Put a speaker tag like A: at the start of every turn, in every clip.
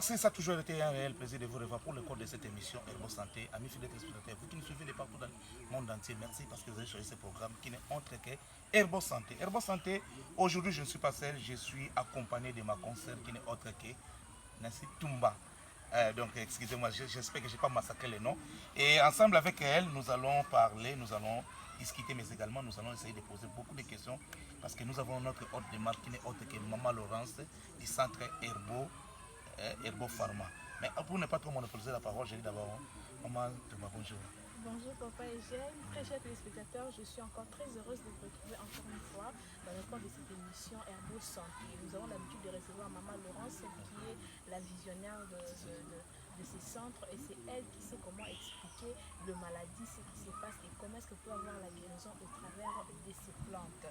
A: Merci, ça a toujours été un réel plaisir de vous revoir pour le compte de cette émission Herbo Santé. Amis fidèles téléspectateurs, vous qui nous suivez de partout dans le monde entier, merci parce que vous avez choisi ce programme qui n'est autre que Herbo Santé. Herbo Santé, aujourd'hui je ne suis pas seul, je suis accompagné de ma consoeur qui n'est autre que Nassi Toumba. Donc excusez-moi, j'espère que je n'ai pas massacré le nom. Et ensemble avec elle, nous allons parler, nous allons discuter, mais également nous allons essayer de poser beaucoup de questions parce que nous avons notre hôte de marque qui n'est autre que Maman Laurence du centre Herbo Pharma. Mais pour ne pas trop monopoliser la parole, je dis d'abord, Maman Toumba, bonjour.
B: Bonjour Papa Eugène, très chers téléspectateurs, je suis encore très heureuse de vous retrouver encore une fois dans le cadre de cette émission Herbo Santé. Nous avons l'habitude de recevoir Maman Laurence qui est la visionnaire de ces centres et c'est elle qui sait comment expliquer le maladie, ce qui se passe et comment est-ce que peut avoir la guérison au travers de ces plantes.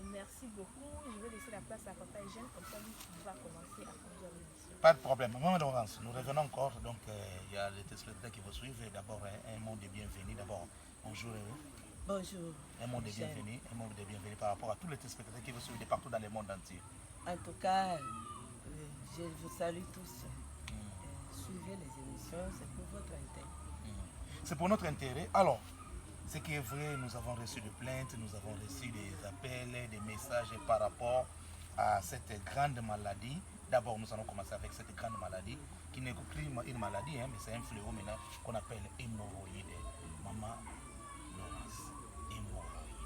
B: Merci beaucoup, je vais laisser la place à Papa Eugène comme ça lui va commencer à conduire l'émission.
A: Pas de problème. Maman Laurence, nous revenons encore. Donc, il y a les téléspectateurs qui vous suivent. D'abord, un mot de bienvenue. D'abord, bonjour.
C: Bonjour.
A: Un mot de bienvenue. Un mot de bienvenue par rapport à tous les téléspectateurs qui vous suivent de partout dans le monde entier.
C: En tout cas, je vous salue tous. Suivez les émissions, c'est pour votre intérêt.
A: C'est pour notre intérêt. Alors, ce qui est vrai, nous avons reçu des plaintes, nous avons reçu des appels, des messages par rapport à cette grande maladie. D'abord, nous allons commencer avec cette grande maladie qui n'est plus une maladie, hein, mais c'est un fléau maintenant qu'on appelle hémorroïde. Maman Laurence, hémorroïde.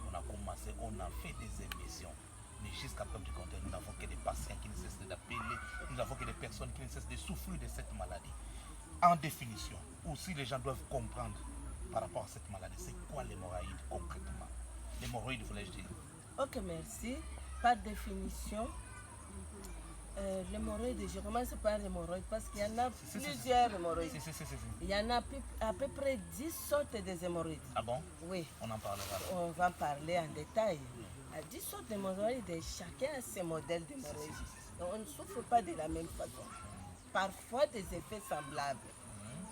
A: On a commencé, on a fait des émissions. Mais jusqu'à preuve du contraire, nous n'avons que des patients qui ne cessent d'appeler, nous n'avons que des personnes qui ne cessent de souffrir de cette maladie. En définition, aussi les gens doivent comprendre par rapport à cette maladie, c'est quoi l'hémorroïde concrètement? L'hémorroïde, voulais-je dire.
C: Ok, merci. Par définition, l'hémorroïde, je commence par l'hémorroïde parce qu'il y en a plusieurs hémorroïdes. Il y en a à peu près 10 sortes d'hémorroïdes.
A: Ah bon?
C: Oui.
A: On en parlera.
C: On va parler en détail. 10 sortes d'hémorroïdes, chacun a ses modèles d'hémorroïdes. Donc on ne souffre pas de la même façon. Parfois des effets semblables.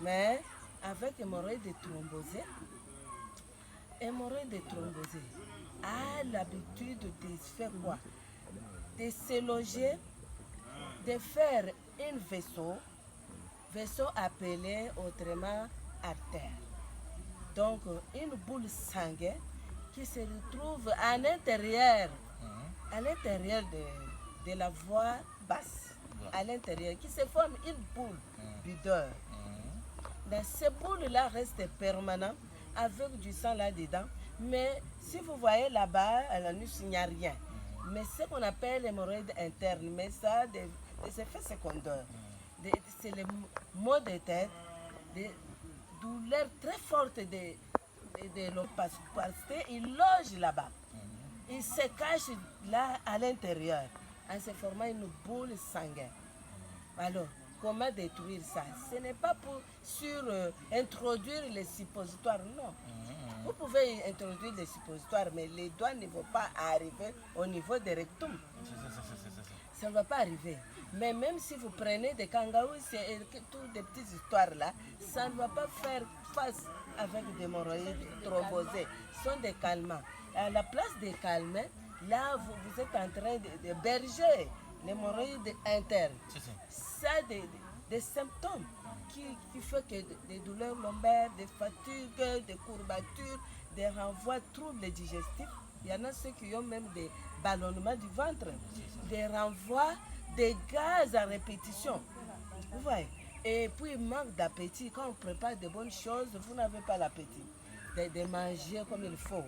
C: Mais avec hémorroïdes thrombosées, a l'habitude de faire quoi? De se loger, de faire un vaisseau appelé autrement artère. Donc une boule sanguine qui se retrouve à l'intérieur de la voie basse, à l'intérieur, qui se forme une boule d'odeur. Ces boules-là restent permanentes avec du sang là-dedans, mais si vous voyez là-bas, à l'anus, il n'y a rien. Mais ce qu'on appelle l'hémorroïde interne, mais ça a des effets secondaires. C'est les maux de tête, des douleurs très fortes de l'eau parce qu'il loge là-bas. Il se cache là à l'intérieur en se formant une boule sanguine. Alors, comment détruire ça? Ce n'est pas pour introduire les suppositoires, non. Vous pouvez introduire les suppositoires, mais les doigts ne vont pas arriver au niveau des rectums. Ça ne va pas arriver. Mais même si vous prenez des kangaroos, c'est toutes des petites histoires là, ça ne va pas faire face avec des hémorroïdes thrombosées. Ce sont des calmants. À la place des calmants, là, vous êtes en train de berger l'hémorroïde interne. Ça a des symptômes qui font que des douleurs lombaires, des fatigues, des courbatures, des renvois, troubles digestifs. Il y en a ceux qui ont même des ballonnements du ventre, des renvois, des gaz à répétition. Vous voyez? Et puis, manque d'appétit. Quand on prépare de bonnes choses, vous n'avez pas l'appétit de manger comme il faut.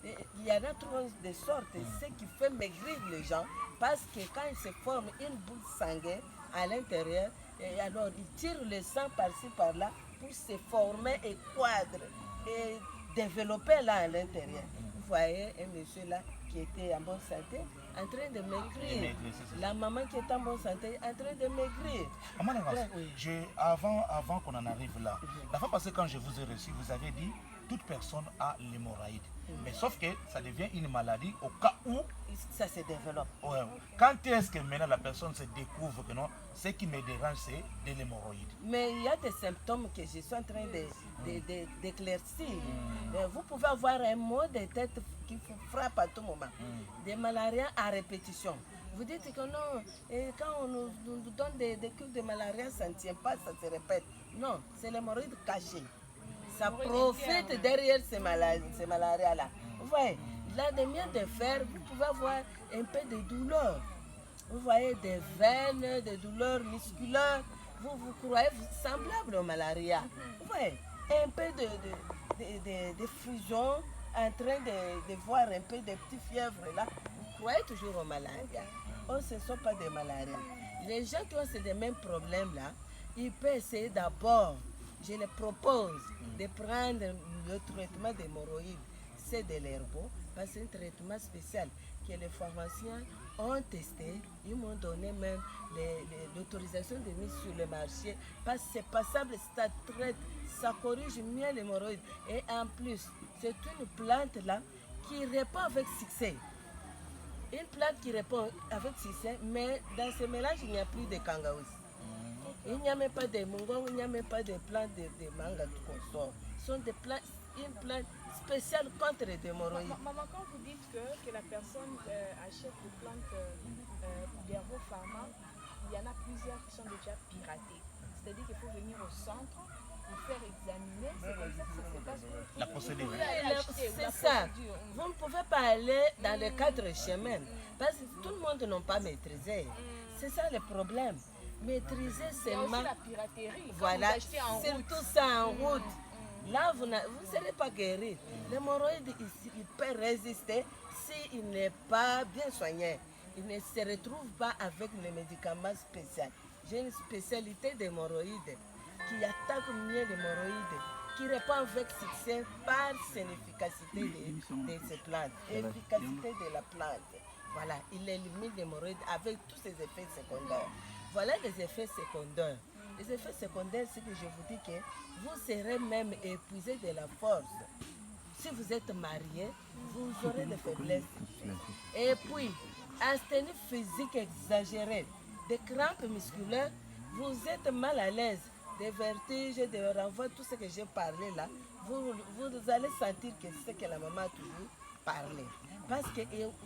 C: Et il y en a trop de sortes. Ce qui fait maigrir les gens, parce que quand il se forme une boule sanguine à l'intérieur, et alors ils tirent le sang par-ci par-là pour se former et croître et développer là à l'intérieur. Vous voyez un monsieur là qui était en bonne santé en train de maigrir. La maman qui est en bonne santé en train de maigrir.
A: Maman avant qu'on en arrive là, la fois passée quand je vous ai reçu, vous avez dit toute personne a l'hémorroïde. Mais sauf que ça devient une maladie au cas où
C: ça se développe.
A: Ouais. Quand est-ce que maintenant la personne se découvre que non, ce qui me dérange c'est de l'hémorroïde?
C: Mais il y a des symptômes que je suis en train d'éclaircir. Vous pouvez avoir un mot de tête qui vous frappe à tout moment. Des malarias à répétition. Vous dites que non, et quand on nous donne des cures de malaria, ça ne tient pas, ça se répète. Non, c'est l'hémorroïde cachée. Ça profite derrière ces malarias-là. Vous voyez, là, des miens de fer, vous pouvez avoir un peu de douleur. Vous voyez des veines, des douleurs musculaires. Vous croyez semblable au malaria. Vous voyez, un peu de fusion, en train de voir un peu de petites fièvres là. Vous croyez toujours au malaria. Oh, ce ne sont pas des malarias. Les gens qui ont ces mêmes problèmes là, ils peuvent essayer d'abord. Je les propose de prendre le traitement d'hémorroïdes. C'est de l'herbo, parce que c'est un traitement spécial que les pharmaciens ont testé. Ils m'ont donné même l'autorisation de mise sur le marché parce que c'est passable, ça traite, ça corrige mieux l'hémorroïde. Et en plus, c'est une plante là qui répond avec succès. Une plante qui répond avec succès, mais dans ce mélange, il n'y a plus de kangaous. Il n'y a même pas de mongong, il n'y a même pas de plantes de manga tout consort. Ce sont des plantes, une plante spéciale contre les hémorroïdes.
B: Maman, quand vous dites que la personne achète des plantes d'herbopharma, il y en a plusieurs qui sont déjà piratées. C'est-à-dire qu'il faut venir au centre, vous faire examiner, c'est comme ça que ça se passe.
A: La procédure.
C: C'est ça. Vous ne pouvez pas aller dans les quatre chemins parce que tout le monde n'a pas maîtrisé. C'est ça le problème. Maîtriser seulement.
B: La piraterie.
C: Voilà, surtout ça en route. Là, vous ne serez pas guéri. L'hémorroïde, il peut résister s'il n'est pas bien soigné. Il ne se retrouve pas avec les médicaments spéciaux. J'ai une spécialité d'hémorroïde qui attaque mieux l'hémorroïde, qui répond avec succès par son efficacité de ces plantes, efficacité de la plante. Voilà, il élimine l'hémorroïde avec tous ses effets secondaires. Voilà les effets secondaires. Les effets secondaires, c'est que je vous dis que vous serez même épuisé de la force. Si vous êtes marié, vous aurez des faiblesses. Et puis, asthénie physique exagérée, des crampes musculaires, vous êtes mal à l'aise, des vertiges, des renvois, tout ce que j'ai parlé là, vous allez sentir que c'est ce que la maman a toujours parlé. Parce que,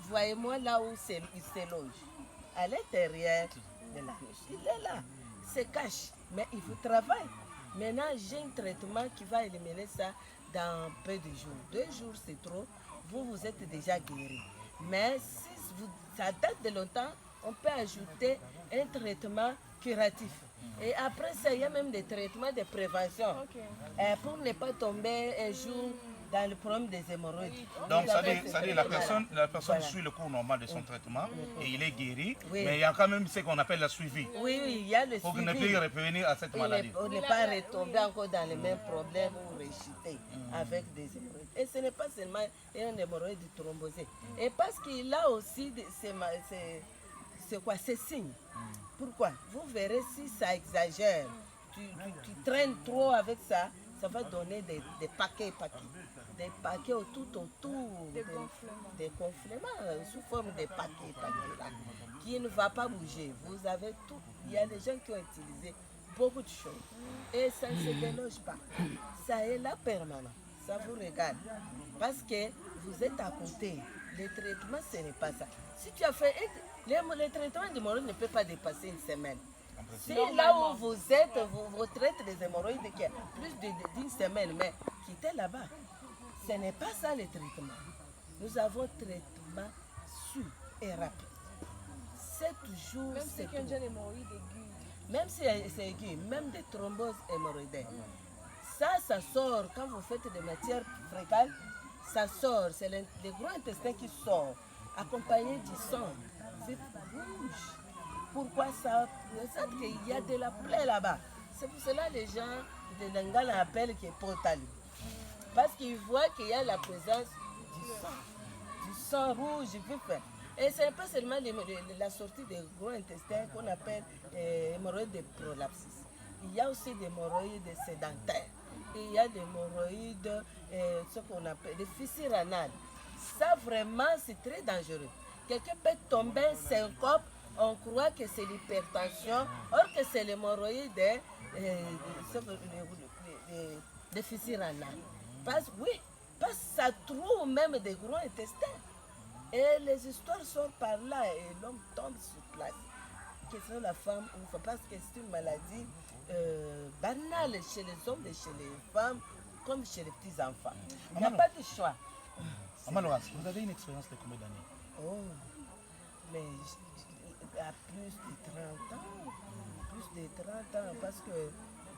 C: voyez-moi là où il se loge, à l'intérieur de la ruche. Il est là, se cache, mais il vous travaille. Maintenant, j'ai un traitement qui va éliminer ça dans peu de jours. 2 jours, c'est trop, vous êtes déjà guéri. Mais si ça date de longtemps, on peut ajouter un traitement curatif. Et après ça, il y a même des traitements de prévention pour ne pas tomber un jour dans le problème des hémorroïdes.
A: Donc, ça dit la personne voilà. Suit le cours normal de son traitement et il est guéri, mais il y a quand même ce qu'on appelle la suivi.
C: Oui, il y a le
A: pour
C: suivi.
A: Pour ne plus revenir à cette maladie.
C: Pour ne pas retomber encore dans les mêmes problèmes ou réchuter avec des hémorroïdes. Et ce n'est pas seulement un hémorroïde thrombosé. Et parce qu'il a aussi ces signes. Pourquoi? Vous verrez si ça exagère, tu traînes trop avec ça, ça va donner des paquets. Des paquets tout autour, des gonflements sous forme de paquets là, qui ne va pas bouger. Vous avez tout. Il y a des gens qui ont utilisé beaucoup de choses et ça ne se déloge pas. Ça est là permanent. Ça vous regarde. Parce que vous êtes à côté. Le traitement, ce n'est pas ça. Si tu as fait... Le traitement d'hémorroïdes ne peut pas dépasser une semaine. Si là où vous êtes, vous traitez les hémorroïdes qui a plus d'une semaine, mais quittez là-bas. Ce n'est pas ça le traitement. Nous avons un traitement sûr et rapide. C'est toujours...
B: Même si c'est un hémorroïde aigu.
C: Même si c'est aigu, même des thromboses hémorroïdaires. Ça sort quand vous faites des matières fécales, ça sort. C'est le gros intestin qui sort, accompagné du sang. C'est rouge. Pourquoi ça? Il y a de la plaie là-bas. C'est pour cela que les gens de Lengala appellent que Potali. Parce qu'ils voient qu'il y a la présence du sang rouge vif. Et ce n'est pas seulement la sortie des gros intestins qu'on appelle hémorroïdes de prolapsus. Il y a aussi des hémorroïdes sédentaires. Il y a des hémorroïdes, ce qu'on appelle des fissures anales. Ça vraiment, c'est très dangereux. Quelqu'un peut tomber syncope, on croit que c'est l'hypertension, or que c'est l'hémorroïde des fissures anales. Parce que ça trouve même des gros intestins. Et les histoires sortent par là et l'homme tombe sur place. Question la femme, parce que c'est une maladie banale chez les hommes et chez les femmes, comme chez les petits-enfants. Il n'y a pas de choix.
A: Maman Laurence, vous avez une expérience de combien d'années?
C: Oh, mais à plus de 30 ans. Plus de 30 ans, parce que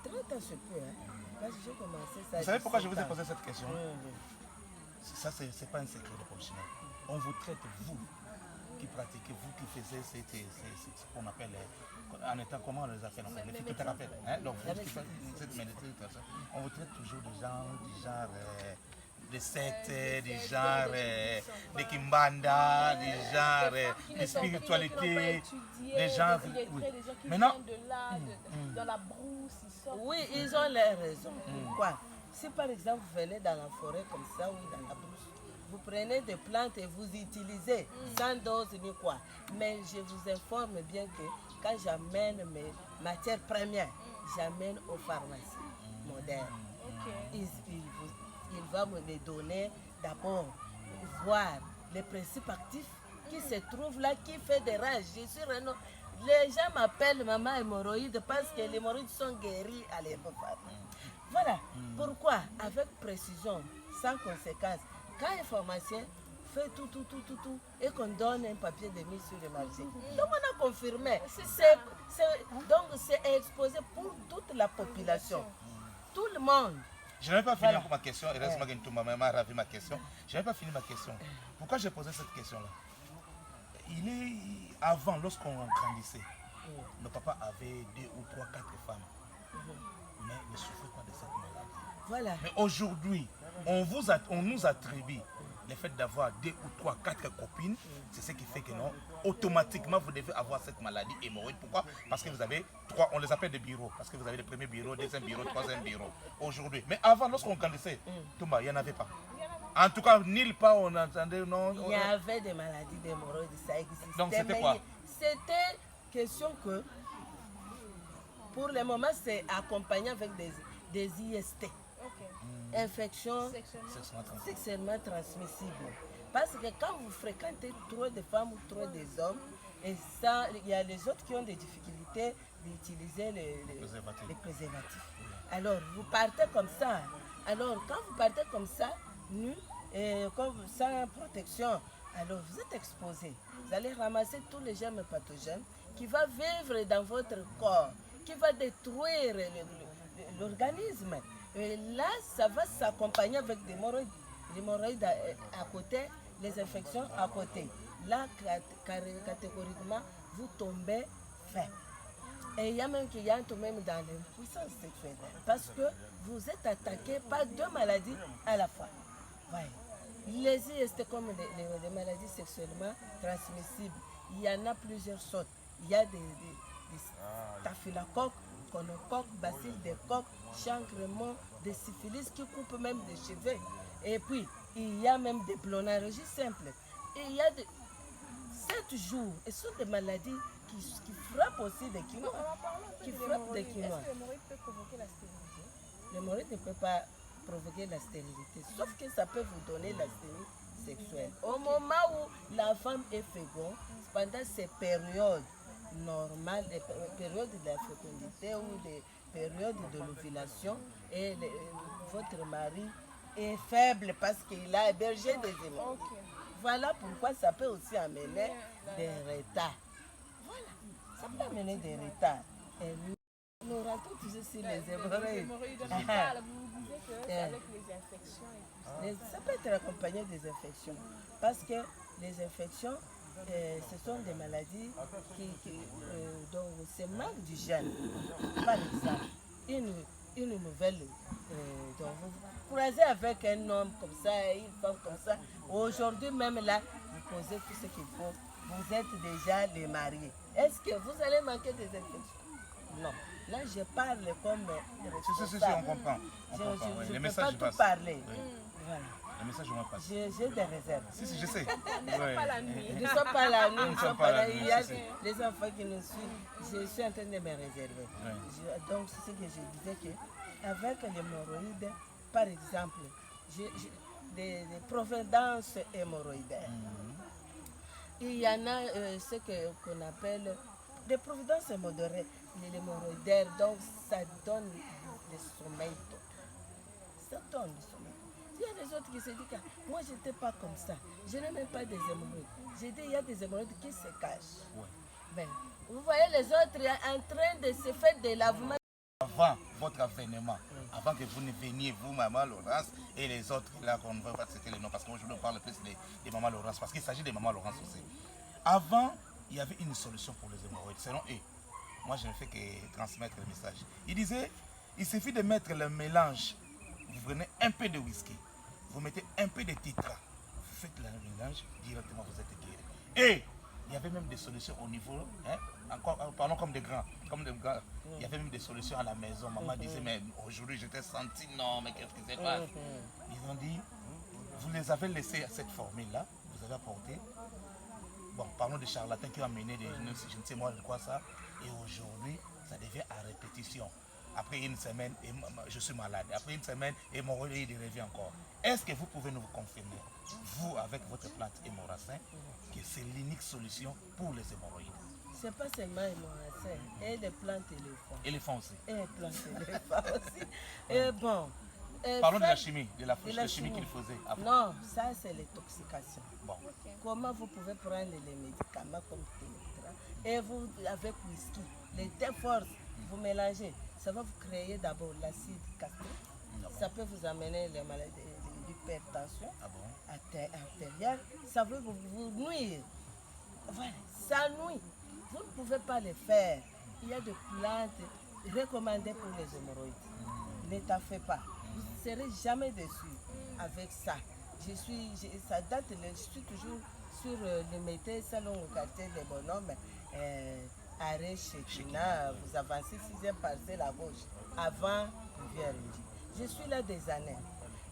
C: 30 ans c'est peu. Hein, parce que j'ai commencé ça.
A: Vous savez pourquoi je vous ai posé cette question?
C: Oui.
A: Ça, c'est pas un secret de professionnel. On vous traite, vous, qui pratiquez, vous qui faisiez ce qu'on appelle, en étant, comment on les appelle, les phytothérapeutes. Hein? Donc, vous qui faites cette médecine, on vous traite toujours du genre des sectes, du genre des kimbanda, du genre de spiritualité, des gens.
B: Maintenant, dans la brousse, ils sortent.
C: Oui, ils ont les raisons. Pourquoi? Si par exemple vous venez dans la forêt comme ça ou dans la brousse, vous prenez des plantes et vous utilisez sans dose ni quoi. Mais je vous informe bien que quand j'amène mes matières premières, j'amène aux pharmacies modernes. Il va me les donner d'abord, voir les principes actifs qui se trouvent là, qui fait des rages. Je suis Renaud. Les gens m'appellent maman hémorroïde parce que les hémorroïdes sont guéris à l'époque. Voilà pourquoi, avec précision, sans conséquence, quand un pharmacien fait tout et qu'on donne un papier de mise sur le marché. Donc on a confirmé. Donc c'est exposé pour toute la population. Tout le monde.
A: Je n'avais pas fini encore ma question, et reste-moi que ma maman a ravi ma question. Je n'avais pas fini ma question. Pourquoi j'ai posé cette question-là? Avant, lorsqu'on grandissait, nos papas avaient 2 ou 3, 4 femmes. Mais ne souffrez pas de cette maladie.
C: Voilà.
A: Mais aujourd'hui, on nous attribue le fait d'avoir 2 ou 3, 4 copines. C'est ce qui fait que non, automatiquement, vous devez avoir cette maladie hémorroïde. Pourquoi? Parce que vous avez 3, on les appelle des bureaux. Parce que vous avez le premier bureau, deuxième bureau, troisième bureau. Aujourd'hui. Mais avant, lorsqu'on grandissait, Thomas, il n'y en avait pas. En tout cas, nulle part on entendait. Non,
C: il y avait des maladies d'hémorroïdes, ça existait.
A: Donc c'était quoi?
C: C'était question que, pour le moment, c'est accompagné avec des IST. Infections sexuellement transmissibles. Parce que quand vous fréquentez trop de femmes ou trop des hommes, et ça, il y a les autres qui ont des difficultés d'utiliser les préservatifs. Alors, vous partez comme ça. Alors, quand vous partez comme ça, nu, et sans protection, alors vous êtes exposé. Vous allez ramasser tous les germes pathogènes qui vont vivre dans votre corps, qui va détruire l'organisme. Et là, ça va s'accompagner avec des hémorroïdes à côté, les infections à côté. Là, catégoriquement, vous tombez faible. Et il y a même qui entrent même dans l'impuissance sexuelle. Parce que vous êtes attaqué par 2 maladies à la fois. Ouais. Les IST comme les maladies sexuellement transmissibles, il y en a plusieurs sortes. Il y a des staphylocoques, gonocoques, bacilles de coque, chancrement, des syphilis qui coupent même des cheveux. Et puis, il y a même des blonarologies simples. Et il y a 7 jours. Et ce sont des maladies qui frappent aussi des quinois. Qui frappent des quinois.
B: Est-ce que l'hémorroïde peut provoquer la stérilité?
C: L'hémorroïde ne peut pas provoquer la stérilité, sauf que ça peut vous donner la stérilité sexuelle. Au moment où la femme est féconde, pendant ces périodes normales, les périodes de la fécondité ou des périodes de l'ovulation, et votre mari est faible parce qu'il a hébergé des hémorroïdes. Voilà pourquoi ça peut aussi amener des retards. Voilà, ça peut amener des retards. Et nous rentrons toujours sur les hémorroïdes.
B: Vous disiez que c'est avec les infections et tout ça.
C: Ça peut être accompagné des infections. Parce que les infections, ce sont des maladies dont c'est manque du gène. Par exemple, une nouvelle, dont vous croisez avec un homme comme ça, une femme comme ça. Aujourd'hui même là, vous posez tout ce qu'il faut. Vous êtes déjà les mariés. Est-ce que vous allez manquer des infections? Non. Là, je parle comme
A: Si, on comprend.
C: Je
A: Les
C: ne peux pas
A: messages
C: tout
A: passent.
C: parler.
A: Oui.
C: Voilà.
A: Les messages vont passer.
C: J'ai des réserves.
A: Si, je sais.
B: Nous ne sommes pas la nuit.
C: Nous ne sommes pas là, nous ne sommes pas là. Il y a
A: c'est ça.
C: les enfants qui nous suivent. Je suis en train de me réserver. Donc, c'est ce que je disais que avec l'hémorroïde, par exemple, des provenances hémorroïdaires. il y en a ce qu'on appelle des providences modérées, les hémorroïdaires, donc ça donne le sommeil total. Ça donne le sommeil. Il y a des autres qui se disent que moi je n'étais pas comme ça, je n'ai même pas des hémorroïdes. J'ai dit il y a des hémorroïdes qui se cachent.
A: Ouais.
C: Ben, vous voyez les autres en train de se faire des lavements.
A: Avant votre avènement, avant que vous ne veniez, vous, Maman Laurence, et les autres, là, qu'on ne va pas citer les noms, parce que moi je vous parle plus des Maman Laurence, parce qu'il s'agit des Maman Laurence aussi. Avant, il y avait une solution pour les hémorroïdes, selon eux. Moi, je ne fais que transmettre le message. Il disait, il suffit de mettre le mélange. Vous prenez un peu de whisky, vous mettez un peu de titra, vous faites le mélange, directement vous êtes guéri. Et il y avait même des solutions au niveau, hein, encore, parlons comme des grands, il y avait même des solutions à la maison. Maman disait, mais aujourd'hui j'étais senti, non, mais qu'est-ce qui se passe? Ils ont dit, vous les avez laissés à cette formule-là, vous avez apporté. Bon, parlons des charlatans qui ont amené des, je ne sais moi de quoi ça, et aujourd'hui, ça devient à répétition. Après une semaine, je suis malade. Après une semaine, hémorroïde revient encore. Est-ce que vous pouvez nous confirmer, vous, avec votre plante hémorracin, que c'est l'unique solution pour les hémorroïdes?
C: C'est pas seulement hémorracin, et les plantes éléphants.
A: Éléphant aussi.
C: Et les plantes éléphants aussi. Et bon.
A: Parlons de la chimie, de la chimie qu'il faisait avant.
C: Non, ça c'est l'intoxication.
A: Bon.
C: Comment vous pouvez prendre les médicaments comme Télétra et vous, avec whisky, les deux forces, vous mélangez. Ça va vous créer d'abord l'acide gastrique. Ça peut vous amener les maladies d'hypertension artérielle. Ça veut vous nuire. Voilà, ça nuit. Vous ne pouvez pas le faire. Il y a des plantes recommandées pour les hémorroïdes. Ne t'en fais pas. Vous ne serez jamais déçus avec ça. Ça date, je suis toujours sur le métier salon au quartier des bonhommes. Arrêt chez China, vous avancez 6e parcelle à gauche, avant Rivière. Je suis là des années.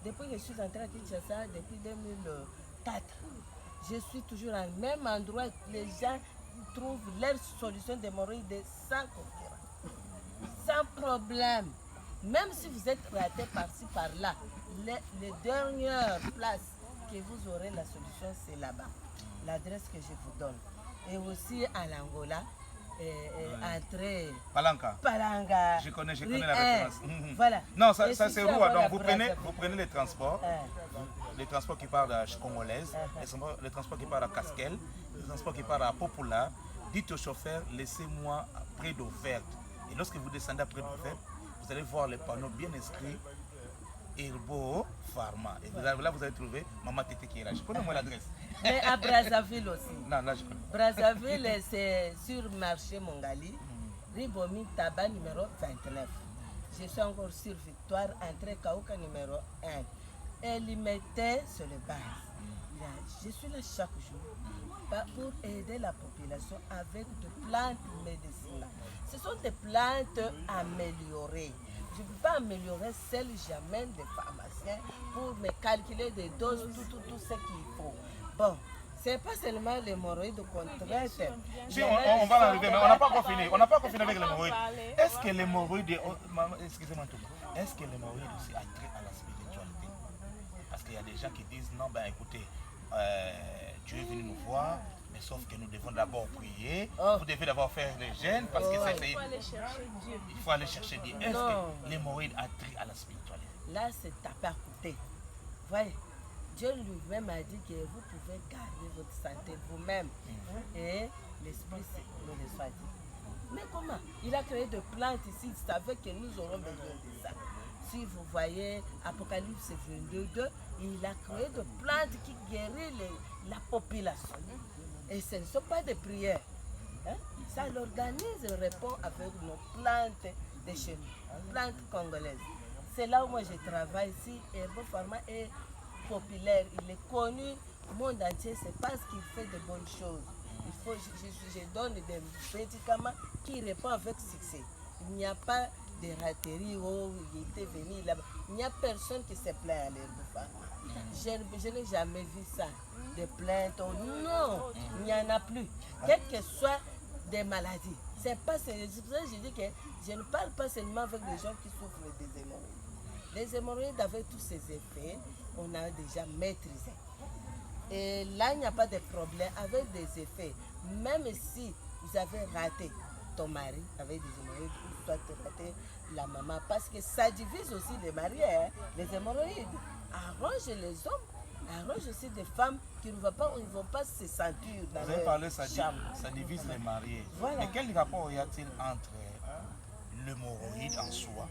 C: Depuis que je suis entrée à Kinshasa, depuis 2004, je suis toujours au même endroit. Les gens trouvent leur solution d'hémorroïdes sans concurrence, sans problème. Même si vous êtes raté par-ci, par-là, les dernières places que vous aurez la solution, c'est là-bas. L'adresse que je vous donne. Et aussi à l'Angola. Entrée Palanga.
A: Je connais la référence.
C: Voilà.
A: Non, ça c'est Roua. Donc vous prenez les transports qui partent à Congolaise, les transports qui partent à Casquel, les transports qui partent à Popula. Dites au chauffeur, laissez-moi près d'Offerte. Et lorsque vous descendez près d'Offerte, vous allez voir les panneaux bien inscrits Herbo Pharma. Et là, vous allez trouver Maman Tété qui est là. Je connais moi l'adresse.
C: Mais à Brazzaville aussi.
A: Non, là je connais.
C: Brazzaville, c'est sur marché Mongali, Ribomi Tabac numéro 29. Je suis encore sur Victoire, entrée Kaouka numéro 1. Et Limité sur le base. Je suis là chaque jour pour aider la population avec des plantes médicinales. Ce sont des plantes améliorées. Je ne peux pas améliorer celles jamais des pharmaciens pour me calculer des doses, tout ce qu'il faut. Bon, c'est pas seulement l'hémorroïde qu'on traite.
A: Si, on va l'arriver, mais on n'a pas encore fini. On n'a pas encore fini avec l'hémorroïde. Est-ce que l'hémorroïde, excusez-moi tout, est-ce que l'hémorroïde aussi a trait à la spiritualité? Parce qu'il y a des gens qui disent, non, ben écoutez, Dieu est venu nous voir, mais sauf que nous devons d'abord prier. Vous devez d'abord faire les jeûnes, parce que c'est...
B: Il faut aller chercher Dieu.
A: Il faut aller chercher Dieu. Est-ce que l'hémorroïde a trait à la spiritualité?
C: Là, c'est tapé à côté. Voyez, Dieu lui-même a dit que vous pouvez garder votre santé vous-même. Et l'esprit, nous le soit dit. Mais comment? Il a créé des plantes ici, il savait que nous aurons besoin de ça. Si vous voyez Apocalypse 22, il a créé des plantes qui guérissent la population. Et ce ne sont pas des prières. Ça, l'organisme répond avec nos plantes de chez nous, plantes congolaises. C'est là où moi je travaille ici. Herbo Pharma est populaire, il est connu au monde entier, c'est parce qu'il fait de bonnes choses. Je donne des médicaments qui répondent avec succès. Il n'y a pas de raterie où il était venu là-bas. Il n'y a personne qui se plaint à l'Herbo Pharma. Je n'ai jamais vu ça. Des plaintes, non, il n'y en a plus. Quelles que soient des maladies. C'est pour ça que je dis que je ne parle pas seulement avec les gens qui souffrent des hémorroïdes. Les hémorroïdes, avec tous ces effets, on a déjà maîtrisé. Et là, il n'y a pas de problème avec des effets. Même si vous avez raté ton mari avec des hémorroïdes, ou toi tu as raté la maman, parce que ça divise aussi les mariés, hein, les hémorroïdes. Arrange les hommes, arrange aussi des femmes qui ne vont pas se sentir dans
A: Vous avez parlé,
C: leur
A: ça
C: chambre.
A: divise les mariés.
C: Voilà.
A: Mais quel rapport y a-t-il entre l'hémorroïde en soi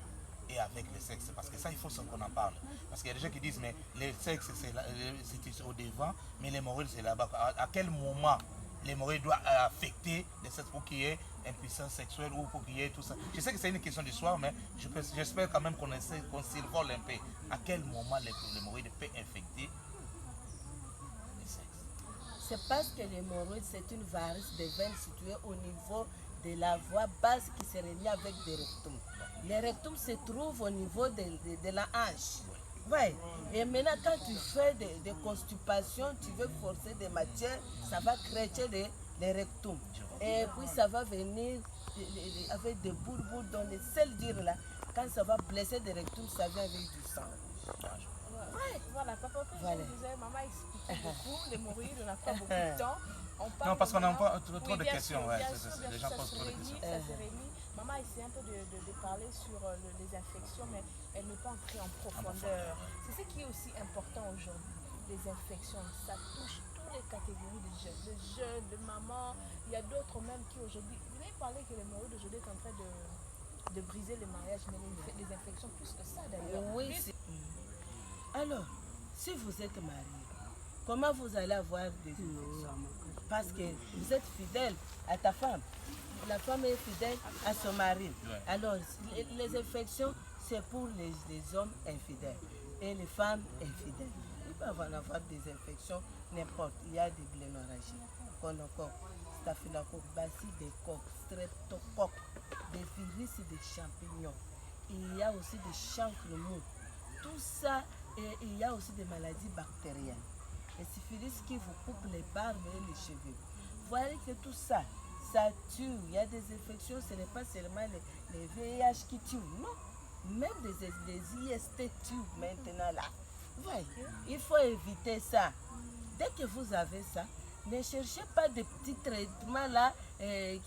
A: et avec le sexe? Parce que ça, il faut qu'on en parle. Parce qu'il y a des gens qui disent, mais le sexe, c'est au devant, mais l'hémorroïde, c'est là-bas. À quel moment l'hémorroïde doit affecter le sexe pour qu'il y ait impuissance sexuelle ou pour qu'il y ait tout ça? Je sais que c'est une question du soir, mais j'espère quand même qu'on s'envole un peu. À quel moment l'hémorroïde peut infecter le sexe?
C: C'est parce que l'hémorroïde, c'est une varice de veine située au niveau de la voie basse qui se réunit avec des rectums. Les rectums se trouvent au niveau de la hanche. Ouais. Et maintenant, quand tu fais des constipations, tu veux forcer des matières, ça va créer les rectums. Et puis ça va venir avec des boules dans les seuls dires là. Quand ça va blesser des rectums, ça vient avec du sang.
B: Ouais. Voilà, papa,
C: Voilà.
B: je disais, maman expliquait beaucoup, l'hémorroïde, on n'a pas beaucoup de temps.
A: Non, parce qu'on n'a pas trop
B: Oui,
A: de
B: bien
A: questions.
B: sûr,
A: Ouais,
B: bien
A: c'est
B: sûr,
A: ça,
B: bien
A: les
B: sûr,
A: gens
B: ça
A: posent
B: se
A: trop de
B: réunit,
A: questions.
B: ça se réunit. Maman essaie un peu de parler sur les infections, mais elle ne peut pas entrer en profondeur. C'est ce qui est aussi important aujourd'hui. Les infections, ça touche toutes les catégories de jeunes. Les jeunes, les mamans, il y a d'autres même qui aujourd'hui... Vous avez parlé que l'hémorroïde aujourd'hui est en train de briser les mariages, mais les infections plus que ça d'ailleurs.
C: Oui,
B: Plus-
C: alors, si vous êtes marié, comment vous allez avoir des infections? Parce que vous êtes fidèle à ta femme. La femme est fidèle à son mari.
A: Ouais.
C: Alors, les infections, c'est pour les hommes infidèles et les femmes infidèles. Ils peuvent en avoir des infections n'importe. Il y a des blénorragies, gonocoque, staphylocoque, bacille-des-coques, streptocoque, des virus et des champignons. Il y a aussi des chancres mous. Tout ça, et il y a aussi des maladies bactériennes. Les syphilis qui vous coupent les barbes et les cheveux. Vous voyez que tout ça, ça tue. Il y a des infections, ce n'est pas seulement les VIH qui tuent, non. Même des IST tuent maintenant là. Ouais. Il faut éviter ça. Dès que vous avez ça, ne cherchez pas des petits traitements là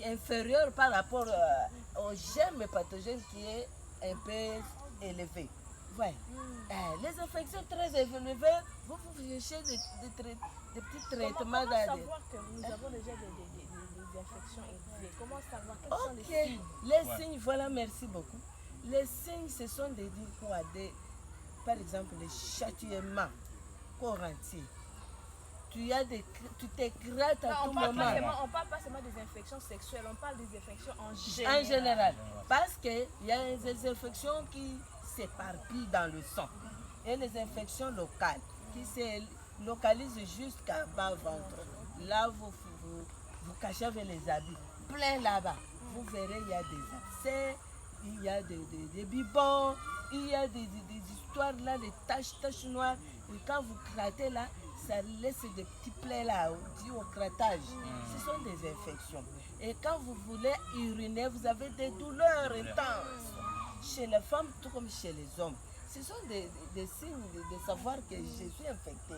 C: inférieurs par rapport au germe pathogène qui est un peu élevé. Ouais. Les infections très élevées, vous cherchez des petits traitements.
B: Comment savoir que nous avons déjà des infections élevées? Comment savoir quels sont les
C: Ok.
B: signes?
C: Les signes, voilà, merci beaucoup. Les signes, ce sont des quoi? Par exemple, les châtiment corps entier. Tu te grattes à tout moment.
B: On parle pas seulement des infections sexuelles, on parle des infections en général.
C: En général. Parce qu'il y a des infections qui s'éparpillent dans le sang. Et les infections locales qui se localisent jusqu'à bas-ventre. Là, vous cachez avec les habits. Plein là-bas. Vous verrez, il y a des abcès, il y a des bibons, il y a des histoires là, des taches noires. Et quand vous grattez là, ça laisse des petits plaies là, dû au grattage. Ce sont des infections. Et quand vous voulez uriner, vous avez des douleurs intenses. Chez les femmes, tout comme chez les hommes. Ce sont des signes de savoir que je suis infecté.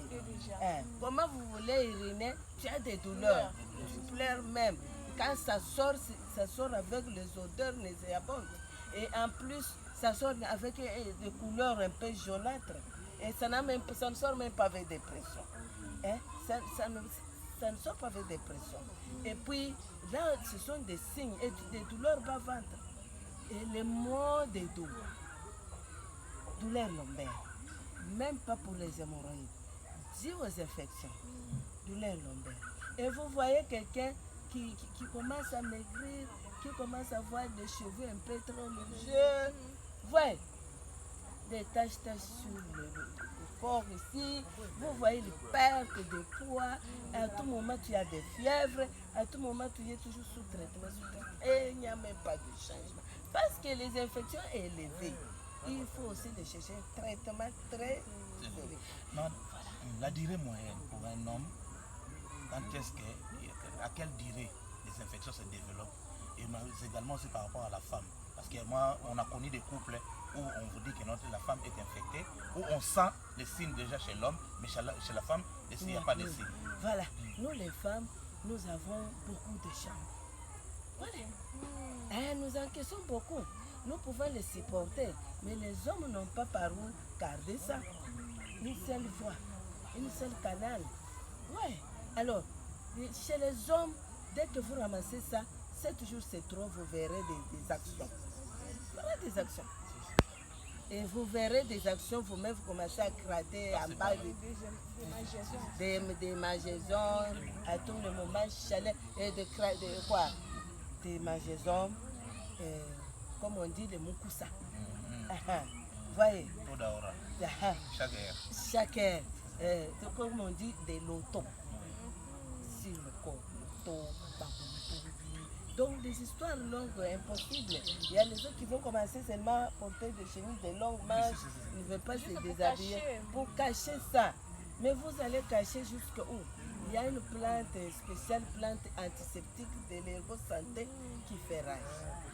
C: Comment vous voulez uriner, tu as des douleurs. Tu pleures même. Quand ça sort avec les odeurs nauséabondes. Et en plus, ça sort avec des couleurs un peu jaunâtres. Et ça ne sort même pas avec dépression. Ça ne sort pas avec dépression. Et puis, là, ce sont des signes et des douleurs bas-ventre. Et les maux des dos. Douleurs lombaires. Même pas pour les hémorroïdes. Dû aux infections. Douleurs lombaires. Et vous voyez quelqu'un qui commence à maigrir, qui commence à avoir des cheveux un peu trop légers. Ouais. Des taches sur le corps ici. Vous voyez les pertes de poids. À tout moment, tu as des fièvres. À tout moment, tu es toujours sous traitement. Et il n'y a même pas de changement. Parce que les infections élevées, il faut aussi de chercher un traitement très élevé.
A: Non, la durée moyenne pour un homme, à quelle durée les infections se développent? Et également aussi par rapport à la femme. Parce que moi, on a connu des couples où on vous dit que la femme est infectée, où on sent les signes déjà chez l'homme, mais chez la femme, Et s'il n'y a pas de signes.
C: Voilà. Nous, les femmes, nous avons beaucoup de chambres. Voilà. Nous encaissons beaucoup. Nous pouvons les supporter. Mais les hommes n'ont pas par où garder ça. Une seule voie, une seule canal. Ouais. Alors, chez les hommes, dès que vous ramassez ça, 7 jours c'est trop, vous verrez des actions. Vous verrez des actions. Et vous verrez des actions, vous-même vous commencez à gratter en bas des magaisons, à tout le moment, chalet, et de quoi? Des magaisons, comme on dit, les moukoussa. Voyez? Chaque heure. Comme on dit, des lotos. Sur le corps, lotos, donc des histoires longues, impossibles. Il y a les autres qui vont commencer seulement à porter des chemises, des longues manches, ils ne veulent pas se déshabiller pour cacher ça. Mais vous allez cacher jusqu'où? Il y a une plante spéciale, plante antiseptique de l'ergo-santé qui fait rage.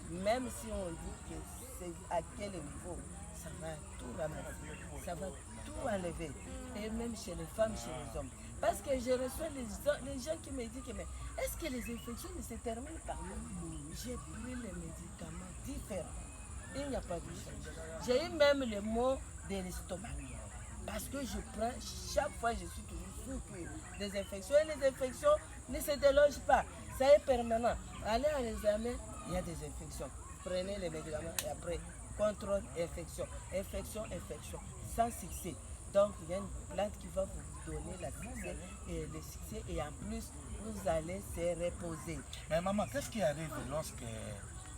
C: Même si on dit que c'est à quel niveau, ça va tout ramasser, ça va tout enlever. Et même chez les femmes, chez les hommes. Parce que je reçois les gens qui me disent que mais est-ce que les infections ne se terminent pas? J'ai pris les médicaments différents. Il n'y a pas de changement. J'ai eu même le mot de l'estomac. Parce que je prends, chaque fois je suis toujours sous des infections. Et les infections ne se délogent pas. Ça est permanent. Allez à l'examen, il y a des infections. Prenez les médicaments et après, contrôle, infection. Infection. Sans succès. Donc, il y a une plante qui va vous donner le succès et en plus, vous allez se reposer.
A: Mais maman, qu'est-ce qui arrive lorsque,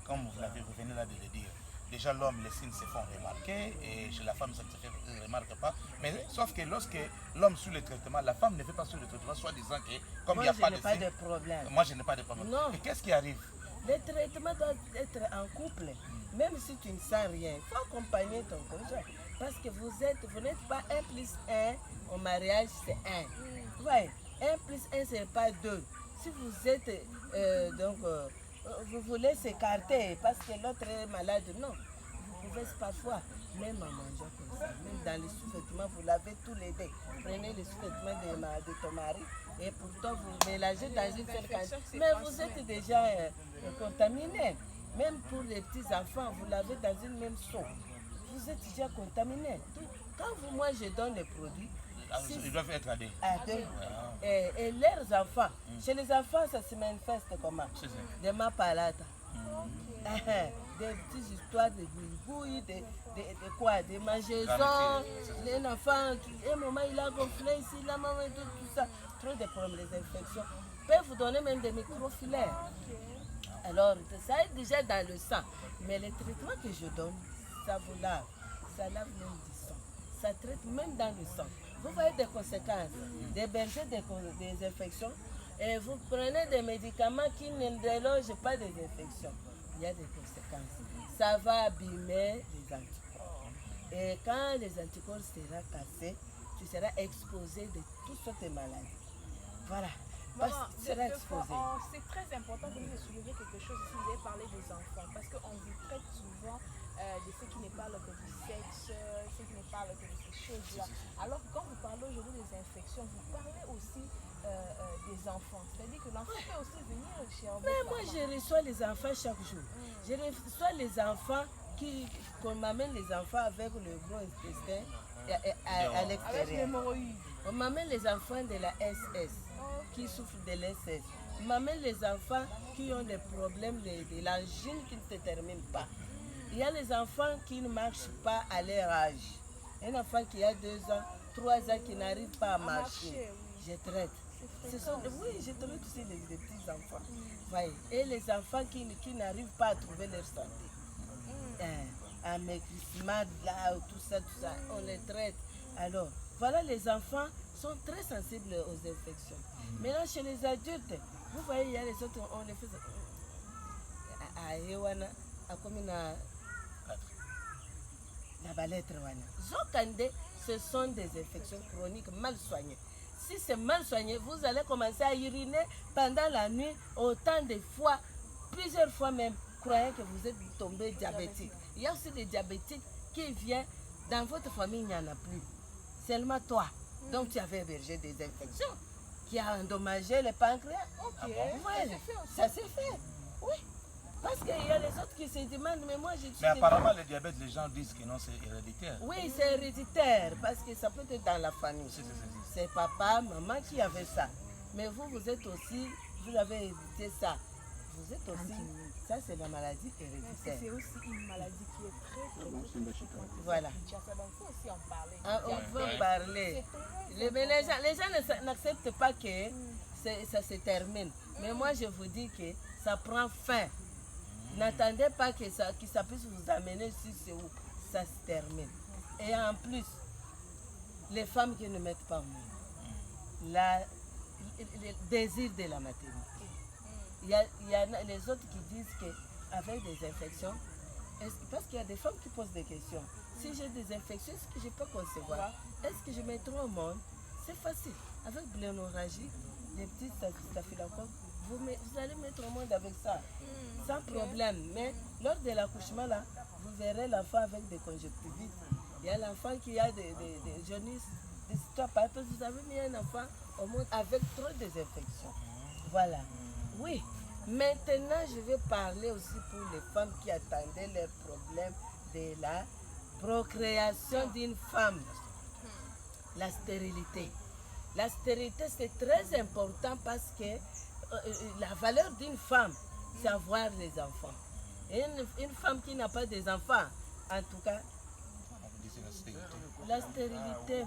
A: comme vous venez là de le dire, déjà l'homme, les signes se font remarquer et chez la femme, ça ne se remarque pas. Mais sauf que lorsque l'homme sous le traitement, la femme ne fait pas sous le traitement, soit disant que comme il n'y a pas de signes,
C: de problème.
A: Moi, je n'ai pas de problème.
C: Non.
A: Et qu'est-ce qui arrive?
C: Le traitement doit être en couple. Même si tu ne sens rien, il faut accompagner ton conjoint. Parce que vous n'êtes pas 1 plus 1 au mariage, c'est 1. Ouais, 1 plus 1, ce n'est pas 2. Si vous êtes, vous voulez s'écarter parce que l'autre est malade, non. Vous pouvez parfois, même en mangeant comme ça, même dans les sous-vêtements, vous lavez tous les deux. Prenez les sous-vêtements de ton mari et pourtant vous mélangez dans une seule quantité. Mais vous êtes déjà contaminé. Même pour les petits enfants, vous lavez dans une même seau. Vous êtes déjà contaminé. Quand moi je donne les produits,
A: ils doivent être à deux.
C: Et leurs enfants, chez les enfants, ça se manifeste comment? Des mapalatas. Des petites histoires de bouilles, de quoi? Des mangeaisons. Un enfant, un moment il a gonflé ici, la maman, tout ça. Trop de problèmes, les infections. Peuvent vous donner même des microfilaires. Alors, ça est déjà dans le sang. Mais les traitements que je donne, ça vous lave. Ça lave même du sang. Ça traite même dans le sang. Vous voyez des conséquences, des bergers des infections. Et vous prenez des médicaments qui ne délogent pas des infections. Il y a des conséquences. Ça va abîmer les anticorps. Et quand les anticorps seront cassés, tu seras exposé de toutes sortes de maladies. Voilà.
B: C'est très important que vous soulevez quelque chose si vous avez parlé des enfants, parce qu'on vous traite souvent de ceux qui ne parlent que du sexe, ceux qui ne parlent que de ces choses-là. Alors quand vous parlez aujourd'hui des infections, vous parlez aussi des enfants. C'est-à-dire que l'enfant peut aussi venir chez vous.
C: Mais moi, je reçois les enfants chaque jour. Je reçois les enfants qu'on m'amène les enfants avec le gros intestin à l'extérieur. On m'amène les enfants de la SS. Qui souffrent de l'SS. On m'amène les enfants qui ont des problèmes de l'angine qui ne se terminent pas. Il y a les enfants qui ne marchent pas à leur âge. Un enfant qui a 2 ans, 3 ans qui n'arrive pas à marcher. Je traite. Oui, je traite aussi les petits enfants. Ouais. Et les enfants qui n'arrivent pas à trouver leur santé. Un maigrissement, là, tout ça, on les traite. Alors, voilà, les enfants sont très sensibles aux infections. Maintenant, chez les adultes, vous voyez, il y a les autres, on les fait à Ewana, à Komina, la balette Wana. Zokande, ce sont des infections chroniques mal soignées. Si c'est mal soigné, vous allez commencer à uriner pendant la nuit autant de fois, plusieurs fois même, croyant que vous êtes tombé diabétique. Il y a aussi des diabétiques qui viennent, dans votre famille, il n'y en a plus. Seulement toi. Donc tu avais hébergé des infections qui a endommagé le pancréas.
B: Ok.
A: Ah bon?
C: Ouais, ça s'est fait. Oui. Parce qu'il y a les autres qui se demandent, mais moi je suis...
A: Mais apparemment, le diabète, les gens disent que non, c'est héréditaire.
C: Oui, c'est héréditaire, parce que ça peut être dans la famille.
A: Si.
C: C'est papa, maman qui avait ça. Mais vous êtes aussi, vous avez hérité ça. Vous êtes aussi, ça c'est la maladie héréditaire.
B: C'est aussi une maladie qui est très fréquente.
C: Voilà.
B: Donc il faut aussi en parler.
C: Ah, on veut parler. Mais les gens n'acceptent pas que ça se termine. Mais moi je vous dis que ça prend fin. N'attendez pas que ça puisse vous amener si c'est où ça se termine. Et en plus, les femmes qui ne mettent pas au monde, le désir de la maternité. Il y a les autres qui disent qu'avec des infections, parce qu'il y a des femmes qui posent des questions. Si j'ai des infections, est-ce que je peux concevoir? Est-ce que je mettrai au monde? C'est facile. Avec l'hémorragie, des petites staphylocoques, vous allez mettre au monde avec ça. Sans problème. Mais lors de l'accouchement, là, vous verrez l'enfant avec des conjonctivites. Il y a l'enfant qui a des jaunisses, des histoires, parce que vous avez mis un enfant au monde avec trop de infections. Voilà. Oui. Maintenant, je vais parler aussi pour les femmes qui attendaient leurs problèmes de la procréation d'une femme. La stérilité. La stérilité, c'est très important parce que la valeur d'une femme, c'est avoir des enfants. Et une femme qui n'a pas des enfants, en tout cas, la stérilité,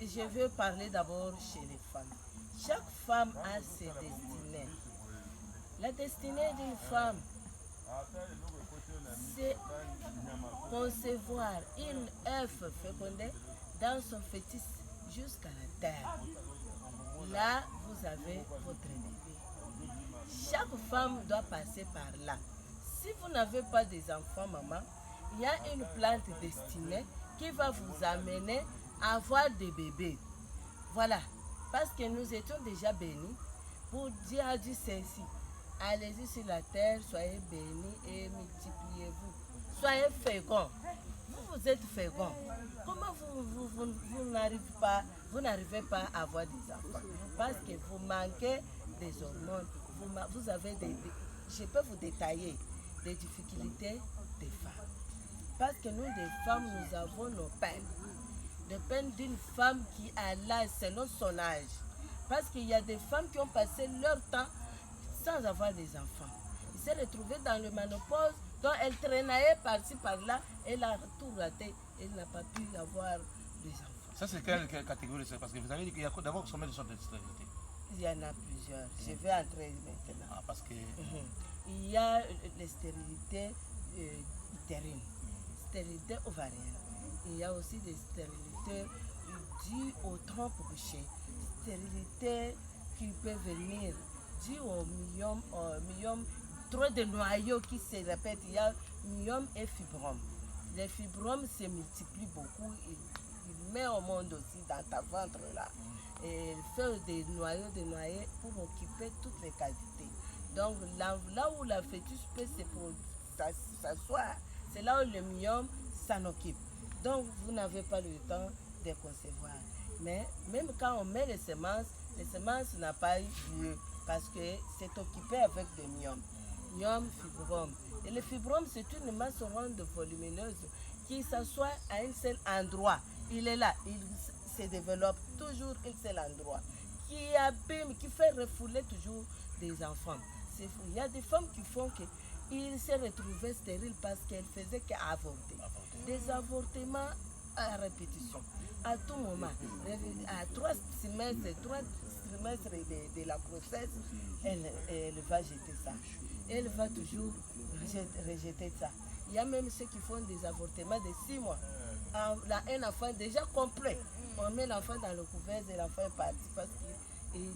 C: je veux parler d'abord chez les femmes. Chaque femme a ses destinées. La destinée d'une femme, c'est concevoir une œuf fécondée dans son fœtus jusqu'à la terre. Là, vous avez votre bébé. Chaque femme doit passer par là. Si vous n'avez pas des enfants, maman, il y a une plante destinée qui va vous amener à avoir des bébés. Voilà. Parce que nous étions déjà bénis pour dire à Dieu ceci. Allez-y sur la terre, soyez bénis et multipliez-vous. Soyez féconds. Vous êtes féconds. Comment vous n'arrivez pas à avoir des enfants? Parce que vous manquez des hormones. Vous avez je peux vous détailler des difficultés des femmes. Parce que nous, des femmes, nous avons nos peines. Des peines d'une femme qui a l'âge selon son âge. Parce qu'il y a des femmes qui ont passé leur temps sans avoir des enfants. Ils se retrouvaient dans le ménopause, donc elle traînait par-ci, par-là, elle a tout raté, elle n'a pas pu avoir des enfants.
A: Ça, c'est quelle catégorie? Parce que vous avez dit qu'il y a d'abord combien de sortes de stérilité?
C: Il y en a plusieurs. Je vais entrer maintenant.
A: Ah, parce que...
C: Il y a les stérilités utérines, stérilité ovarienne. Il y a aussi des stérilités dues aux trompes bouchées, stérilité qui peut venir dues au myome, trop de noyaux qui se répètent. Il y a myome et fibrome. Les fibromes se multiplient beaucoup. Il met au monde aussi dans ta ventre là. Et il fait des noyaux pour occuper toutes les cavités. Donc là où la fœtus peut s'asseoir, c'est là où le myome s'en occupe. Donc vous n'avez pas le temps de concevoir. Mais même quand on met les semences n'ont pas eu lieu parce que c'est occupé avec des myomes. Myome, fibrome. Et le fibrome, c'est une masse ronde volumineuse qui s'assoit à un seul endroit. Il est là, il se développe toujours un seul endroit, qui abîme, qui fait refouler toujours des enfants. Il y a des femmes qui font qu'ils se retrouvaient stériles parce qu'elles faisaient qu'avorter. Des avortements à répétition, à tout moment. À 3 trimestres de la grossesse, elle va jeter ça. Elle va toujours rejeter ça. Il y a même ceux qui font des avortements de 6 mois. Un enfant déjà complet. On met l'enfant dans le couvert et l'enfant est parti parce qu'il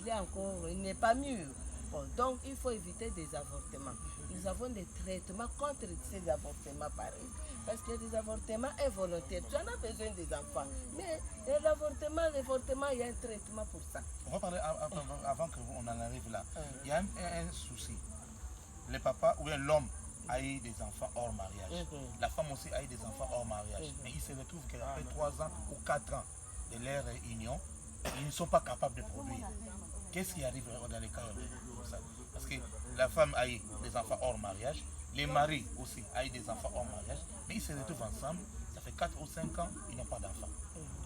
C: n'est pas mûr. Bon, donc il faut éviter des avortements. Nous avons des traitements contre ces avortements pareils. Parce que des avortements involontaires, tu en as besoin des enfants. Mais l'avortement, il y a un traitement pour ça.
A: On va parler avant qu'on en arrive là. Il y a un souci. Le papa ou l'homme a eu des enfants hors mariage. La femme aussi a eu des enfants hors mariage. Mais il se retrouve qu'après 3 ans ou 4 ans, de leur union, ils ne sont pas capables de produire. Qu'est-ce qui arrive dans les cas comme ça? Parce que la femme a eu des enfants hors mariage, les maris aussi ont eu des enfants hors mariage, mais ils se retrouvent ensemble, ça fait 4 ou 5 ans, ils n'ont pas d'enfants.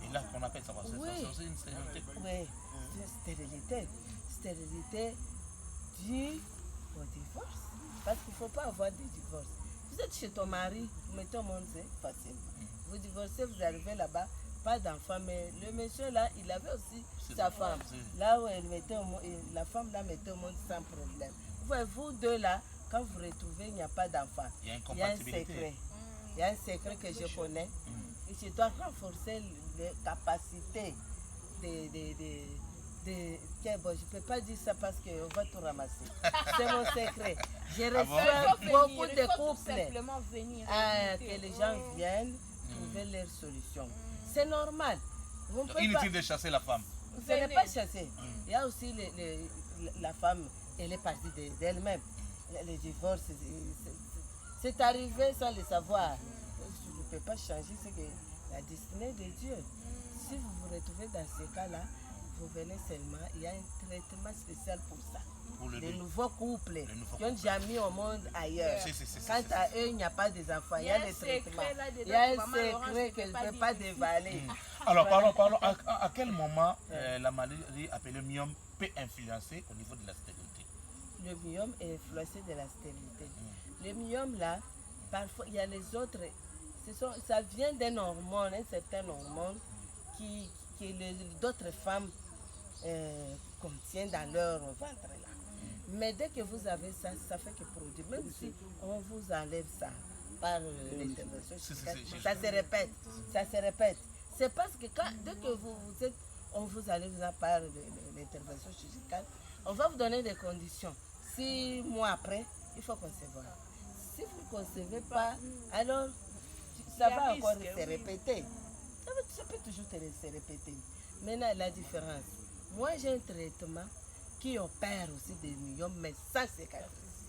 A: Et là, on appelle ça, c'est aussi une stérilité.
C: Oui, c'est une stérilité. Stérilité due au divorce. Parce qu'il ne faut pas avoir de divorce. Vous êtes chez ton mari, vous mettez au monde, c'est facile. Vous divorcez, vous arrivez là-bas, pas d'enfant, mais le monsieur là, il avait aussi sa femme. Là où elle mettait au monde, la femme là mettait au monde sans problème. Vous voyez, vous deux là, quand vous retrouvez, il n'y a pas d'enfant. Il y a un secret. Il y a un secret que je connais. Et je dois renforcer les capacités bon, je ne peux pas dire ça parce qu'on va tout ramasser. C'est mon secret. Je reçois beaucoup de couples que les gens viennent trouver leur solution. C'est normal.
A: Inutile de chasser la femme.
C: Ce n'est pas chasser. Il y a aussi la femme, elle est partie d'elle-même. Le divorce, c'est arrivé sans le savoir. Je ne peux pas changer, c'est que la destinée de Dieu. Si vous vous retrouvez dans ce cas-là, vous venez seulement, il y a un traitement spécial pour ça. Pour les nouveaux couples qui ont déjà mis au monde ailleurs. Quant à eux, il n'y a pas d'enfants, il y a les traitements. Il y a un secret que je ne peux pas dévaler.
A: Alors, parlons. À quel moment la maladie appelée myome peut influencer au niveau de la stérilité?
C: Le myome est influencé de la stérilité. Le myome là, parfois, il y a les autres. Ça vient d'un hormone, un certain hormone que d'autres femmes contiennent dans leur ventre là. Mais dès que vous avez ça, ça fait que produit. Même si on vous enlève ça par l'intervention chirurgicale, ça se répète. C'est parce que dès que vous êtes, on vous enlève ça par l'intervention chirurgicale, on va vous donner des conditions. 6 mois après, il faut concevoir. Si vous ne concevez pas, alors ça va encore se répéter. Ça peut toujours se répéter. Maintenant, la différence. Moi, j'ai un traitement qui opère aussi des myomes, mais sans cicatrice.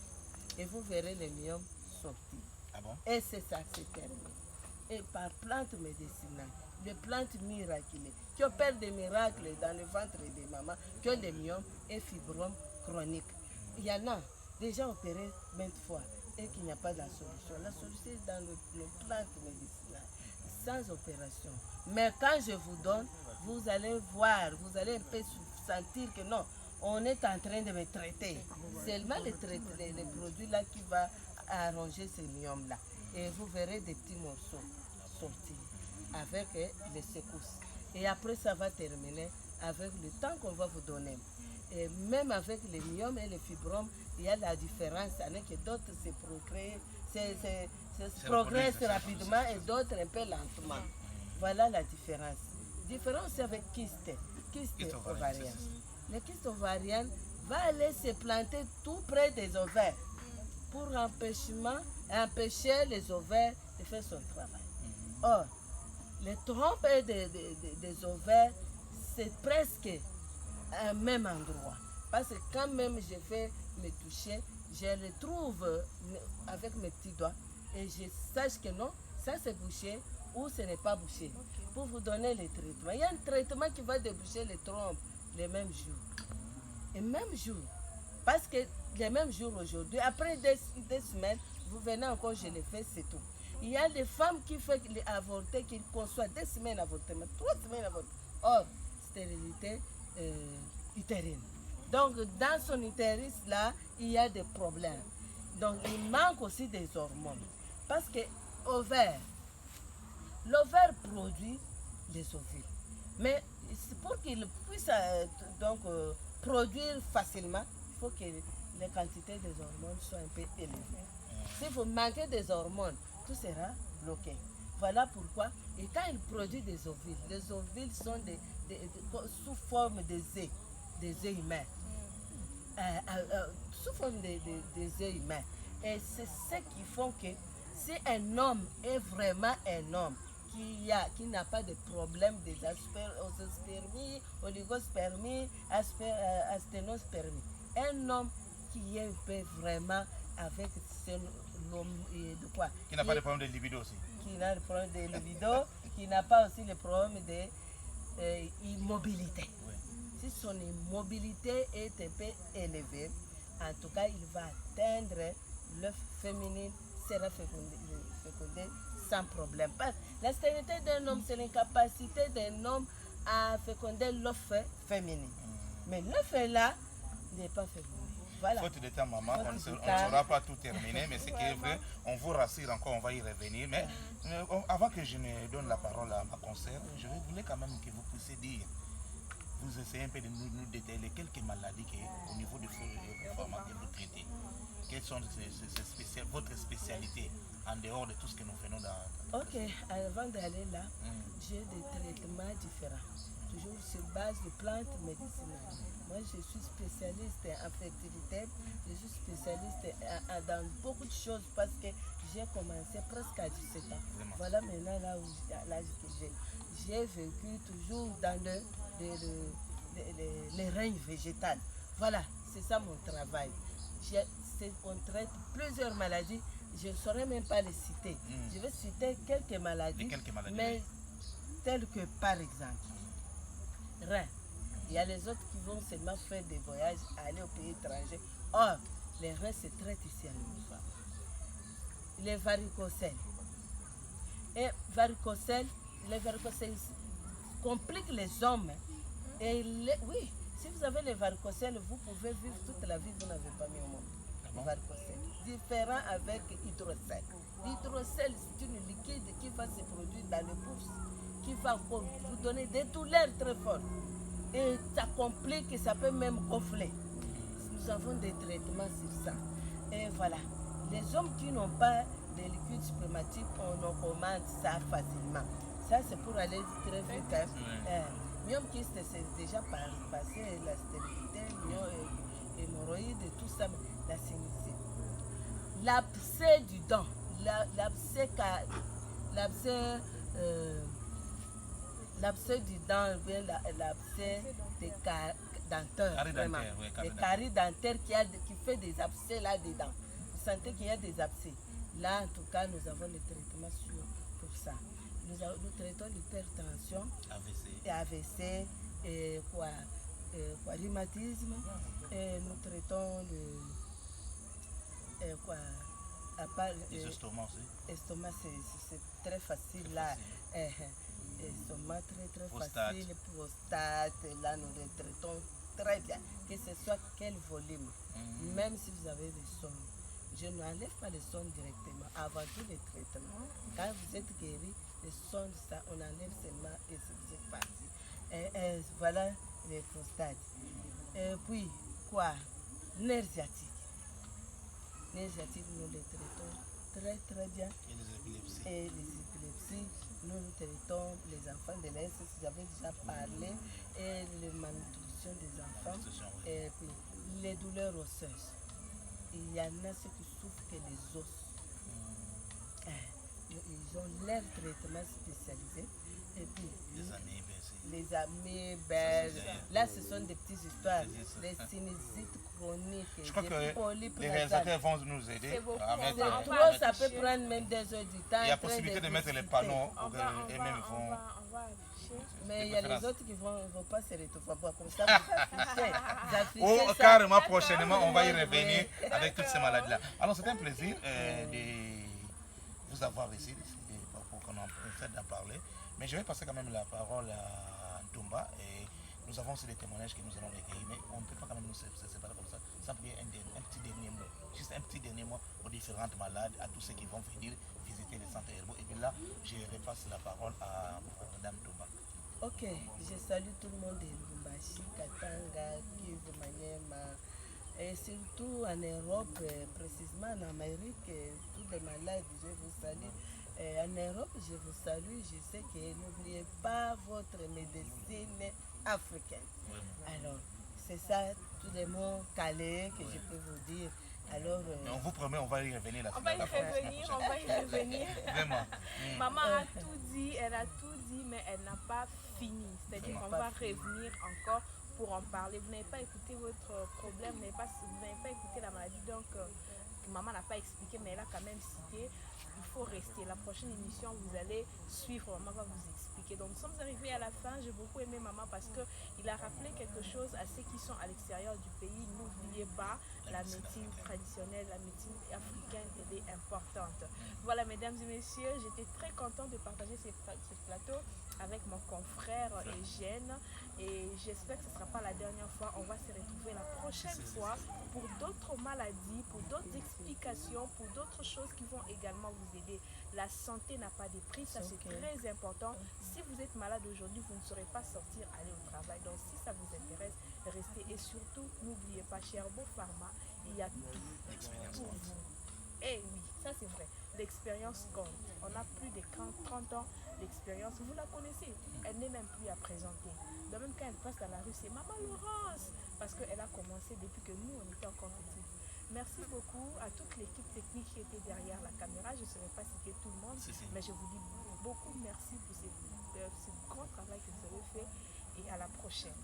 C: Et vous verrez les myomes sortir.
A: Ah bon?
C: Et c'est ça, c'est terminé. Et par plante médicinale, des plantes miraculeuses, qui opèrent des miracles dans le ventre des mamans, qui ont des myomes et fibromes chroniques. Il y en a déjà opérés 20 fois et qu'il n'y a pas de solution. La solution est dans les plantes médicinales, sans opération. Mais quand je vous donne, vous allez voir, vous allez un peu sentir que non, on est en train de me traiter. Seulement les produits là qui vont arranger ces myomes là. Et vous verrez des petits morceaux sortir avec les secousses. Et après ça va terminer avec le temps qu'on va vous donner. Et même avec les myomes et les fibromes, il y a la différence avec que d'autres se progressent rapidement et d'autres un peu lentement. Voilà la différence. Différence avec kyste ovarienne. Le kyste ovarienne va aller se planter tout près des ovaires pour empêcher les ovaires de faire son travail. Or, les trompes des ovaires, c'est presque au même endroit. Parce que quand même je vais me toucher, je le trouve avec mes petits doigts et je sache que non, ça c'est bouché ou ce n'est pas bouché. Pour vous donner les traitements. Il y a un traitement qui va déboucher les trompes le même jour. Et même jour. Parce que le même jour aujourd'hui, après des semaines, vous venez encore, je le fais, c'est tout. Il y a des femmes qui font avorter, qui conçoivent 2 semaines d'avortement, 3 semaines d'avortement. Or, stérilité utérine. Donc, dans son utérus, là, il y a des problèmes. Donc, il manque aussi des hormones. Parce que l'ovaire produit les ovules. Mais pour qu'il puisse produire facilement, il faut que les quantités des hormones soient un peu élevées. Si vous manquez des hormones, tout sera bloqué. Voilà pourquoi, et quand il produit des ovules, les ovules sont sous forme des œufs humains. Sous forme des œufs humains. Et c'est ce qui font que si un homme est vraiment un homme, qui n'a pas de problème des azoospermies, oligospermies, asténospermies, un homme qui est vraiment avec de quoi?
A: Qui n'a pas de problème de libido aussi.
C: Qui n'a pas de problème de libido, qui n'a pas aussi le problème de immobilité.
A: Oui.
C: Si son immobilité est un peu élevée, en tout cas, il va atteindre l'œuf féminin, sera fécondé sans problème. Parce que la stérilité d'un homme, c'est l'incapacité d'un homme à féconder l'œuf féminin. Mais l'œuf est là, il n'est pas fécondé. Voilà.
A: Faute de temps, maman, on ne saura pas tout terminer, mais ce qui est vrai, on vous rassure encore, on va y revenir. Mais avant que je ne donne la parole à ma conseillère, je voulais quand même que vous puissiez dire, vous essayez un peu de nous détailler quelques maladies au niveau de vos formats que vous traitez. Quelles sont votre spécialité en dehors de tout ce que nous faisons dans...
C: Ok, avant d'aller là, j'ai des traitements différents, toujours sur base de plantes médicinales. Moi, je suis spécialiste en fertilité, je suis spécialiste dans beaucoup de choses parce que j'ai commencé presque à 17 ans.
A: Vraiment.
C: Voilà maintenant là où l'âge que j'ai. J'ai vécu toujours dans les règnes végétales. Voilà, c'est ça mon travail. On traite plusieurs maladies, je ne saurais même pas les citer. Je vais citer quelques maladies, mais telles que par exemple, rein. Il y a les autres qui vont seulement faire des voyages, aller au pays étranger. Or, les reins se traitent ici à l'UNIFAM. Les varicocèles. Et les varicocèles compliquent les hommes. Et oui, si vous avez les varicocèles, vous pouvez vivre toute la vie, vous n'avez pas mis au monde. Les varicocèles. Différent avec l'hydrocèle. L'hydrocèle, c'est une liquide qui va se produire dans le pouce, qui va vous donner des douleurs très fortes. Et ça complique et ça peut même gonfler. Nous avons des traitements sur ça. Et voilà. Les hommes qui n'ont pas de liquide spermatique, on en commande ça facilement. Ça, c'est pour aller très vite. Miom qui c'est déjà passé la stérilité, hémorroïdes et tout ça, la sinusite. L'abcès du dent, l'abcès du dent, l'abcès des dentaires, vraiment. Les caries dentaires qui fait des abcès là-dedans. Vous sentez qu'il y a des abcès. Là, en tout cas, nous avons le traitement pour ça. Nous traitons l'hypertension, AVC, rhumatisme, et nous traitons
A: les estomacs aussi.
C: Estomac, c'est très facile là. Estomac très facile, prostate, là nous les traitons très bien, que ce soit quel volume, même si vous avez des sondes. Je n'enlève pas les sondes directement, avant tout les traitements. Quand vous êtes guéri, les sondes, ça, on enlève seulement et c'est parti. Voilà les prostates. Et puis, quoi? Nerfs sciatiques. Nerfs sciatiques, nous les traitons très bien. Et les épilepsies, nous traitons les enfants de l'Est, j'avais déjà parlé, et la malnutrition des enfants, et puis les douleurs osseuses. Il y en a ceux qui souffrent que les os. Ils ont leur traitement spécialisé. Et puis, les amibes, là ce sont des petites histoires. Les sinusites chroniques.
A: Je crois que les réalisateurs vont nous aider à mettre.
C: Trop, ça peut prendre même des heures du temps.
A: Il y a possibilité de mettre les panneaux et même vont.
C: Mais il y a les autres qui ne vont pas se retrouver comme ça. Vous
A: carrément, prochainement, on va y revenir avec toutes ces maladies-là. Alors, c'est un plaisir de vous avoir ici, pour qu'on essaie d'en parler. Mais je vais passer quand même la parole à Ntumba. Et nous avons aussi des témoignages que nous allons recueillir. Mais on ne peut pas quand même nous séparer comme ça, sans prier un petit dernier mot. Juste un petit dernier mot aux différentes malades, à tous ceux qui vont venir visiter les centres herbaux. Et puis là, je repasse la parole à Mme Ntumba.
C: Ok, je salue tout le monde de Lubumbashi, Katanga, Kivu, Maniema, et surtout en Europe, précisément en Amérique, tous les malades, je vous salue. En Europe, je vous salue, je sais que n'oubliez pas votre médecine africaine. Alors, c'est ça, tous les mots calés que je peux vous dire. Alors,
A: on vous promet, on va y revenir
B: on va y revenir.
A: Vraiment.
B: Maman a tout dit, elle a tout dit, mais elle n'a pas fini. C'est-à-dire qu'on va revenir encore pour en parler. Vous n'avez pas écouté votre problème, vous n'avez pas écouté la maladie, donc maman n'a pas expliqué, mais elle a quand même cité. il faut rester. La prochaine émission, vous allez suivre, maman va vous expliquer. Donc nous sommes arrivés à la fin. J'ai beaucoup aimé maman parce qu'il a rappelé quelque chose à ceux qui sont à l'extérieur du pays. N'oubliez pas, la médecine traditionnelle, la médecine africaine, elle est importante. Voilà, mesdames et messieurs, j'étais très contente de partager ce plateau avec mon confrère Eugène, et j'espère que ce ne sera pas la dernière fois. On va se retrouver la prochaine fois pour d'autres maladies, pour d'autres explications, pour d'autres choses qui vont également vous aider. La santé n'a pas de prix, ça c'est très important. Si vous êtes malade aujourd'hui, vous ne saurez pas sortir, aller au travail. Donc si ça vous intéresse, restez, et surtout n'oubliez pas, chez Herbo Pharma, il y a tout pour vous. Eh oui, ça c'est vrai. L'expérience compte. On a plus de 30 ans d'expérience. Vous la connaissez. Elle n'est même plus à présenter. De même, quand elle passe dans la rue, c'est Maman Laurence. Parce qu'elle a commencé depuis que nous, on était encore petits. Merci beaucoup à toute l'équipe technique qui était derrière la caméra. Je ne saurais pas citer tout le monde, mais je vous dis beaucoup merci pour ce grand travail que vous avez fait, et à la prochaine.